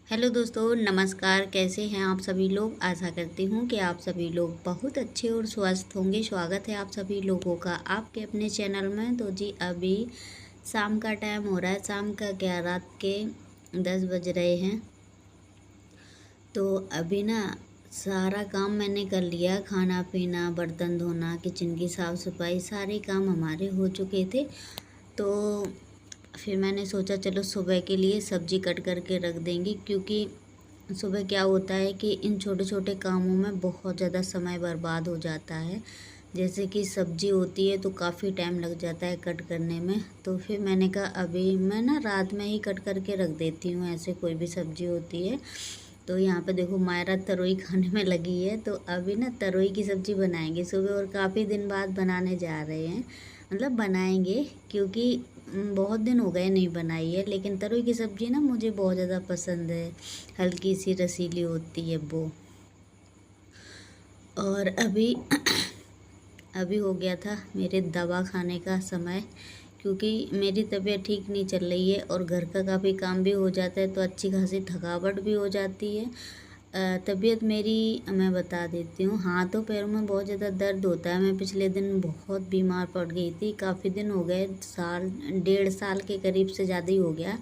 Hello दोस्तों, नमस्कार। कैसे हैं आप सभी लोग। आशा करती हूँ कि आप सभी लोग बहुत अच्छे और स्वस्थ होंगे। स्वागत है आप सभी लोगों का आपके अपने चैनल में। तो जी अभी शाम का टाइम हो रहा है, शाम का क्या, रात के 10 बज रहे हैं। तो अभी ना सारा काम मैंने कर लिया, खाना पीना, बर्तन धोना, किचन की साफ़ सफाई, सारे काम हमारे हो चुके थे। तो फिर मैंने सोचा चलो सुबह के लिए सब्ज़ी कट करके रख देंगे, क्योंकि सुबह क्या होता है कि इन छोटे छोटे कामों में बहुत ज़्यादा समय बर्बाद हो जाता है। जैसे कि सब्ज़ी होती है तो काफ़ी टाइम लग जाता है कट करने में। तो फिर मैंने कहा अभी मैं ना रात में ही कट करके रख देती हूँ, ऐसे कोई भी सब्ज़ी होती है। तो यहाँ पे देखो मायरा तरोई खाने में लगी है, तो अभी ना तरोई की सब्ज़ी बनाएंगे सुबह, और काफ़ी दिन बाद बनाने जा रहे हैं। मतलब बनाएंगे, क्योंकि बहुत दिन हो गए नहीं बनाई है। लेकिन तरोई की सब्ज़ी ना मुझे बहुत ज़्यादा पसंद है, हल्की सी रसीली होती है वो। और अभी अभी हो गया था मेरे दवा खाने का समय, क्योंकि मेरी तबीयत ठीक नहीं चल रही है और घर का काफ़ी काम भी हो जाता है, तो अच्छी खासी थकावट भी हो जाती है। तबीयत मेरी मैं बता देती हूँ, हाथों पैरों में बहुत ज़्यादा दर्द होता है। मैं पिछले दिन बहुत बीमार पड़ गई थी, काफ़ी दिन हो गए, साल 1.5 साल के करीब से ज़्यादा ही हो गया।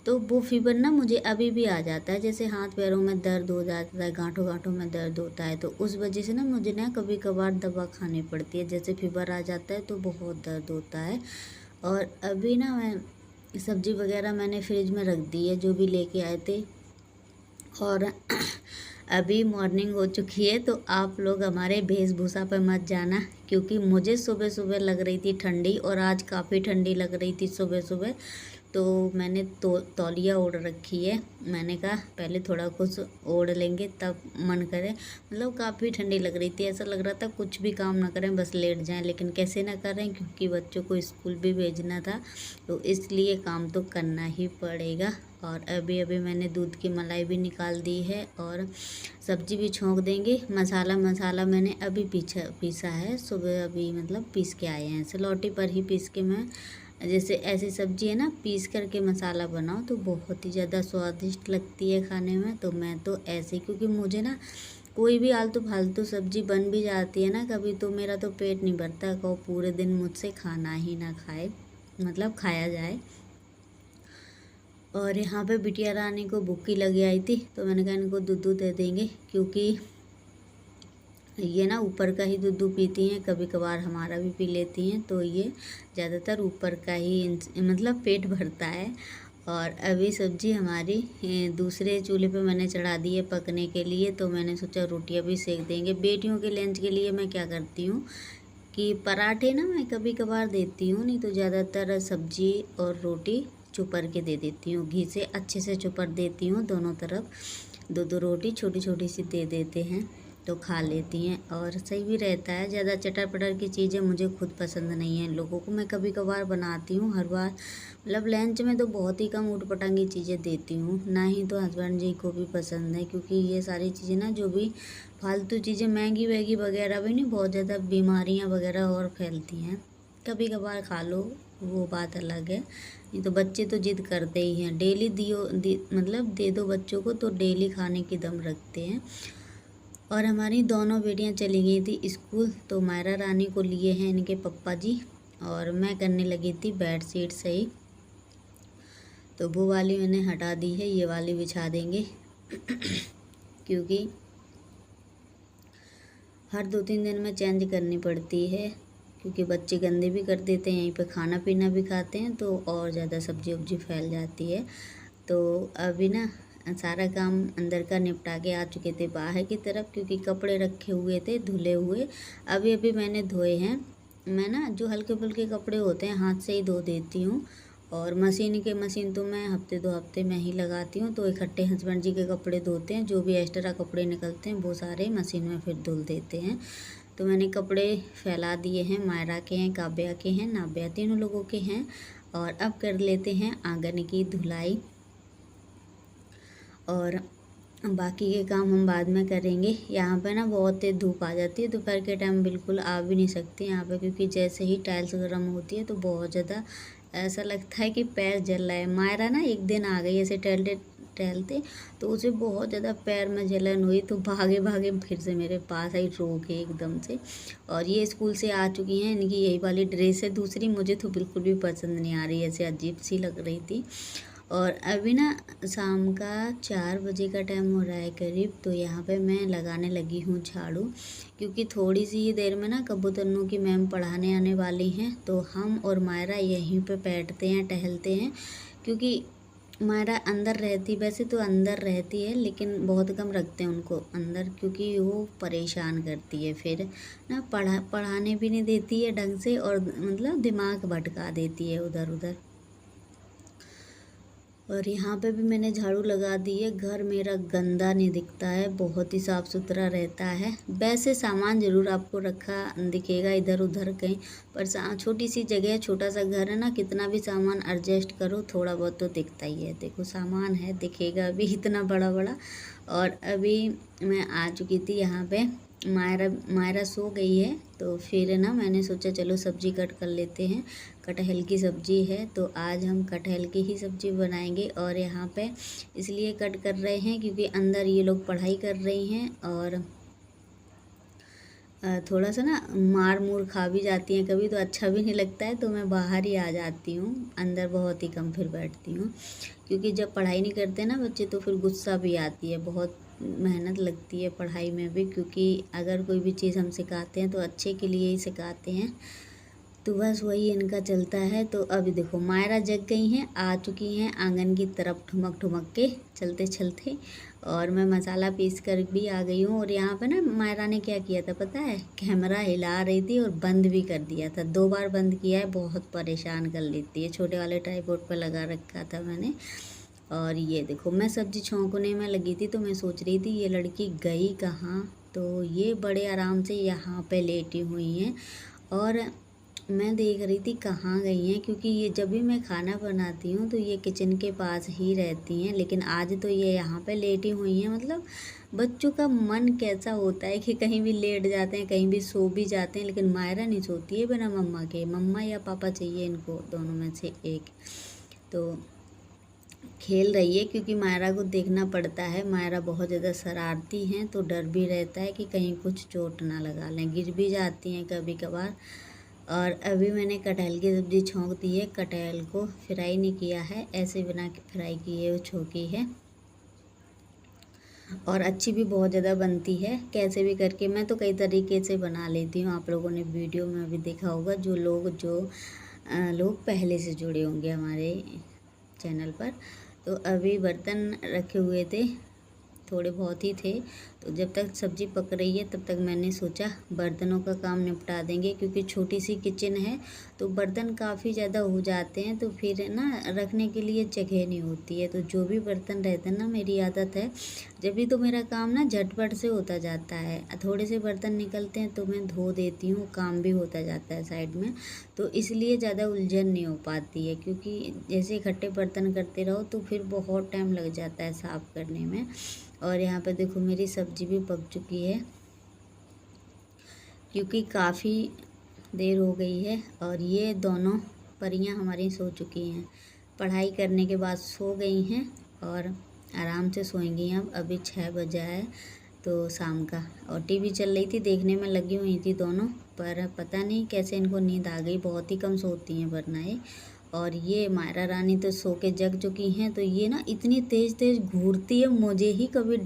तो वो फीवर ना मुझे अभी भी आ जाता है, जैसे हाथ पैरों में दर्द हो जाता है, गांठों गांठों में दर्द होता है। तो उस वजह से ना मुझे ना कभी कभार दवा खानी पड़ती है, जैसे फीवर आ जाता है तो बहुत दर्द होता है। और अभी ना मैं सब्ज़ी वगैरह मैंने फ्रिज में रख दी है, जो भी लेके आए थे। और अभी मॉर्निंग हो चुकी है, तो आप लोग हमारे वेशभूषा पर मत जाना, क्योंकि मुझे सुबह सुबह लग रही थी ठंडी, और आज काफ़ी ठंडी लग रही थी सुबह सुबह। तो मैंने तौलिया ओढ़ रखी है। मैंने कहा पहले थोड़ा कुछ ओढ़ लेंगे तब मन करे। मतलब काफ़ी ठंडी लग रही थी, ऐसा लग रहा था कुछ भी काम ना करें, बस लेट जाएं। लेकिन कैसे ना करें, क्योंकि बच्चों को स्कूल भी भेजना था, तो इसलिए काम तो करना ही पड़ेगा। और अभी अभी मैंने दूध की मलाई भी निकाल दी है, और सब्जी भी छोंक देंगे। मसाला मैंने अभी पीसा है सुबह, अभी मतलब पीस के आए हैं, सिलौटी पर ही पीस के। मैं जैसे ऐसी सब्जी है ना, पीस करके मसाला बनाओ तो बहुत ही ज़्यादा स्वादिष्ट लगती है खाने में। तो मैं तो ऐसे, क्योंकि मुझे ना कोई भी आलतू फालतू सब्जी बन भी जाती है ना कभी, तो मेरा तो पेट नहीं भरता, कहो पूरे दिन मुझसे खाना ही ना खाए, मतलब खाया जाए। और यहाँ पे बिटिया रानी को भूखी लगी आई थी, तो मैंने कहा इनको दूध दे देंगे, क्योंकि ये ना ऊपर का ही दूध पीती हैं, कभी कभार हमारा भी पी लेती हैं। तो ये ज़्यादातर ऊपर का ही मतलब पेट भरता है। और अभी सब्जी हमारी दूसरे चूल्हे पे मैंने चढ़ा दी है पकने के लिए। तो मैंने सोचा रोटियां भी सेक देंगे। बेटियों के लंच के लिए मैं क्या करती हूँ कि पराठे ना मैं कभी कभार देती हूँ, नहीं तो ज़्यादातर सब्जी और रोटी चुपर के दे देती हूँ, घी से अच्छे से चुपर देती हूँ दोनों तरफ। दो दो रोटी छोटी छोटी सी दे देते हैं, तो खा लेती हैं और सही भी रहता है। ज़्यादा चटर पटर की चीज़ें मुझे खुद पसंद नहीं हैं, लोगों को मैं कभी कभार बनाती हूँ, हर बार मतलब लंच में तो बहुत ही कम ऊट पटांगी चीज़ें देती हूँ, ना ही तो हस्बैंड जी को भी पसंद है, क्योंकि ये सारी चीज़ें ना जो भी फालतू चीज़ें मैगी वैगी वगैरह भी नहीं, बहुत ज़्यादा बीमारियाँ वगैरह और फैलती हैं। कभी कभार खा लो, वो बात अलग है। नहीं तो बच्चे तो जिद करते ही हैं, डेली मतलब दे दो बच्चों को तो डेली खाने की दम रखते हैं। और हमारी दोनों बेटियां चली गई थी स्कूल, तो मायरा रानी को लिए हैं इनके पप्पा जी, और मैं करने लगी थी बेड शीट सही। तो वो वाली मैंने हटा दी है, ये वाली बिछा देंगे क्योंकि हर 2-3 दिन में चेंज करनी पड़ती है, क्योंकि बच्चे गंदे भी कर देते हैं, यहीं पे खाना पीना भी खाते हैं, तो और ज़्यादा सब्जी वब्जी फैल जाती है। तो अभी ना सारा काम अंदर का निपटा के आ चुके थे बाहर की तरफ, क्योंकि कपड़े रखे हुए थे धुले हुए, अभी अभी मैंने धोए हैं। मैं ना जो हल्के फुल्के कपड़े होते हैं हाथ से ही धो देती हूँ, और मशीन तो मैं हफ्ते 2 हफ्ते में ही लगाती हूँ। तो इकट्ठे हस्बैंड जी के कपड़े धोते हैं, जो भी एक्स्ट्रा कपड़े निकलते हैं वो सारे मशीन में फिर धुल देते हैं। तो मैंने कपड़े फैला दिए हैं, मायरा के हैं, काव्या के हैं, नाव्या, तीनों लोगों के हैं। और अब कर लेते हैं आंगन की धुलाई, और बाकी के काम हम बाद में करेंगे। यहाँ पे ना बहुत तेज़ धूप आ जाती है, दोपहर के टाइम बिल्कुल आ भी नहीं सकती यहाँ पे, क्योंकि जैसे ही टाइल्स गर्म होती है तो बहुत ज़्यादा ऐसा लगता है कि पैर जल रहा है। मायरा ना एक दिन आ गई ऐसे टहलते टहलते, तो उसे बहुत ज़्यादा पैर में जलन हुई, तो भागे भागे फिर से मेरे पास आई, रो के एकदम से। और ये स्कूल से आ चुकी हैं, इनकी यही वाली ड्रेस है, दूसरी मुझे तो बिल्कुल भी पसंद नहीं आ रही, ऐसे अजीब सी लग रही थी। और अभी ना शाम का 4 बजे का टाइम हो रहा है करीब, तो यहाँ पे मैं लगाने लगी हूँ झाड़ू, क्योंकि थोड़ी सी ही देर में ना कबूतरनों की मैम पढ़ाने आने वाली हैं, तो हम और मायरा यहीं पे बैठते हैं, टहलते हैं। क्योंकि मायरा अंदर रहती, वैसे तो अंदर रहती है, लेकिन बहुत कम रखते हैं उनको अंदर, क्योंकि वो परेशान करती है, फिर ना पढ़ाने भी नहीं देती है ढंग से, और मतलब दिमाग भटका देती है उधर उधर। और यहाँ पे भी मैंने झाड़ू लगा दी है। घर मेरा गंदा नहीं दिखता है, बहुत ही साफ़ सुथरा रहता है। वैसे सामान ज़रूर आपको रखा दिखेगा इधर उधर कहीं, पर छोटी सी जगह, छोटा सा घर है ना, कितना भी सामान एडजस्ट करो थोड़ा बहुत तो दिखता ही है। देखो सामान है, दिखेगा भी इतना बड़ा बड़ा। और अभी मैं आ चुकी थी यहाँ पे, मायरा सो गई है, तो फिर ना मैंने सोचा चलो सब्ज़ी कट कर लेते हैं। कटहल की सब्ज़ी है, तो आज हम कटहल की ही सब्ज़ी बनाएंगे। और यहाँ पे इसलिए कट कर रहे हैं क्योंकि अंदर ये लोग पढ़ाई कर रही हैं, और थोड़ा सा ना मार मूर खा भी जाती हैं कभी, तो अच्छा भी नहीं लगता है, तो मैं बाहर ही आ जाती हूँ, अंदर बहुत ही कम फिर बैठती हूँ। क्योंकि जब पढ़ाई नहीं करते ना बच्चे, तो फिर गुस्सा भी आती है, बहुत मेहनत लगती है पढ़ाई में भी, क्योंकि अगर कोई भी चीज़ हम सिखाते हैं तो अच्छे के लिए ही सिखाते हैं, तो बस वही इनका चलता है। तो अभी देखो मायरा जग गई हैं, आ चुकी हैं आंगन की तरफ ठुमक ठुमक के चलते चलते, और मैं मसाला पीस कर भी आ गई हूँ। और यहाँ पे ना मायरा ने क्या किया था पता है, कैमरा हिला रही थी और बंद भी कर दिया था, 2 बार बंद किया है, बहुत परेशान कर लेती है। छोटे वाले ट्राइपॉड पर लगा रखा था मैंने। और ये देखो मैं सब्ज़ी छौंकने में लगी थी, तो मैं सोच रही थी ये लड़की गई कहाँ, तो ये बड़े आराम से यहाँ पे लेटी हुई हैं, और मैं देख रही थी कहाँ गई हैं, क्योंकि ये जब भी मैं खाना बनाती हूँ तो ये किचन के पास ही रहती हैं, लेकिन आज तो ये यहाँ पे लेटी हुई हैं। मतलब बच्चों का मन कैसा होता है कि कहीं भी लेट जाते हैं, कहीं भी सो भी जाते हैं, लेकिन मायरा नहीं सोती है बिना मम्मा के, मम्मा या पापा चाहिए इनको, दोनों में से एक। तो खेल रही है, क्योंकि मायरा को देखना पड़ता है, मायरा बहुत ज़्यादा शरारती हैं, तो डर भी रहता है कि कहीं कुछ चोट ना लगा लें, गिर भी जाती हैं कभी कभार। और अभी मैंने कटहल की सब्ज़ी छौंक दी है, कटहल को फ्राई नहीं किया है, ऐसे बिना फ्राई किए वो छौंकी है, और अच्छी भी बहुत ज़्यादा बनती है। कैसे भी करके मैं तो कई तरीके से बना लेती हूँ, आप लोगों ने वीडियो में भी देखा होगा, जो लोग पहले से जुड़े होंगे हमारे चैनल पर। तो अभी बर्तन रखे हुए थे, थोड़े बहुत ही थे, तो जब तक सब्ज़ी पक रही है तब तक मैंने सोचा बर्तनों का काम निपटा देंगे, क्योंकि छोटी सी किचन है तो बर्तन काफ़ी ज़्यादा हो जाते हैं, तो फिर ना रखने के लिए जगह नहीं होती है। तो जो भी बर्तन रहते हैं ना, मेरी आदत है जब भी, तो मेरा काम ना झटपट से होता जाता है, थोड़े से बर्तन निकलते हैं तो मैं धो देती हूँ, काम भी होता जाता है साइड में, तो इसलिए ज़्यादा उलझन नहीं हो पाती है। क्योंकि जैसे इकट्ठे बर्तन करते रहो तो फिर बहुत टाइम लग जाता है साफ़ करने में। और यहाँ पे देखो मेरी सब्ज़ी भी पक चुकी है, क्योंकि काफ़ी देर हो गई है। और ये दोनों परियां हमारी सो चुकी हैं, पढ़ाई करने के बाद सो गई हैं, और आराम से सोएंगी। अब अभी 6 बजा है तो शाम का, और टीवी चल रही थी, देखने में लगी हुई थी दोनों, पर पता नहीं कैसे इनको नींद आ गई, बहुत ही कम सोती हैं वरना ये। और ये मायरा रानी तो सो के जग चुकी हैं, तो ये ना इतनी तेज़ तेज़ घूरती है, मुझे ही कभी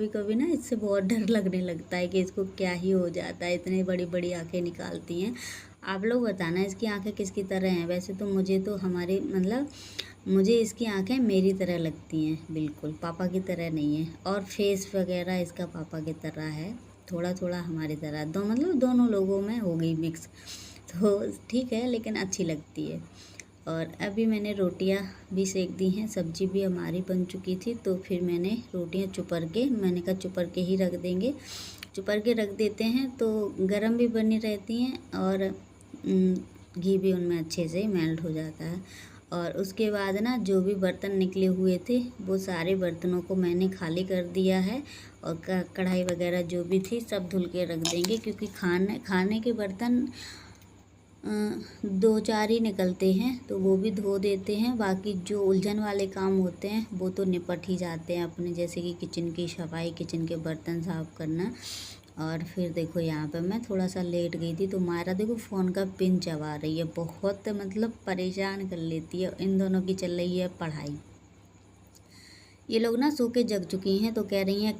कभी ना इससे बहुत डर लगने लगता है कि इसको क्या ही हो जाता है, इतनी बड़ी बड़ी आंखें निकालती हैं। आप लोग बताना इसकी आंखें किसकी तरह हैं। वैसे तो मुझे तो हमारी मतलब मुझे इसकी आंखें मेरी तरह लगती हैं, बिल्कुल पापा की तरह नहीं है, और फेस वगैरह इसका पापा की तरह है, थोड़ा थोड़ा हमारी तरह, मतलब दोनों लोगों में हो गई मिक्स, तो ठीक है, लेकिन अच्छी लगती है। और अभी मैंने रोटियां भी सेक दी हैं, सब्जी भी हमारी बन चुकी थी, तो फिर मैंने रोटियां मैंने कहा चुपर के ही रख देंगे, चुपर के रख देते हैं तो गरम भी बनी रहती हैं, और घी भी उनमें अच्छे से मेल्ट हो जाता है। और उसके बाद ना जो भी बर्तन निकले हुए थे वो सारे बर्तनों को मैंने खाली कर दिया है, और कढ़ाई वगैरह जो भी थी सब धुल के रख देंगे, क्योंकि खाने के बर्तन दो चार ही निकलते हैं तो वो भी धो देते हैं। बाकी जो उलझन वाले काम होते हैं वो तो निपट ही जाते हैं अपने, जैसे कि किचन की सफाई, किचन के बर्तन साफ करना। और फिर देखो यहाँ पे मैं थोड़ा सा लेट गई थी तो मायरा देखो फ़ोन का पिन चबा रही है, बहुत मतलब परेशान कर लेती है। इन दोनों की चल रही है पढ़ाई। ये लोग ना सो के जग चुकी हैं तो कह रही हैं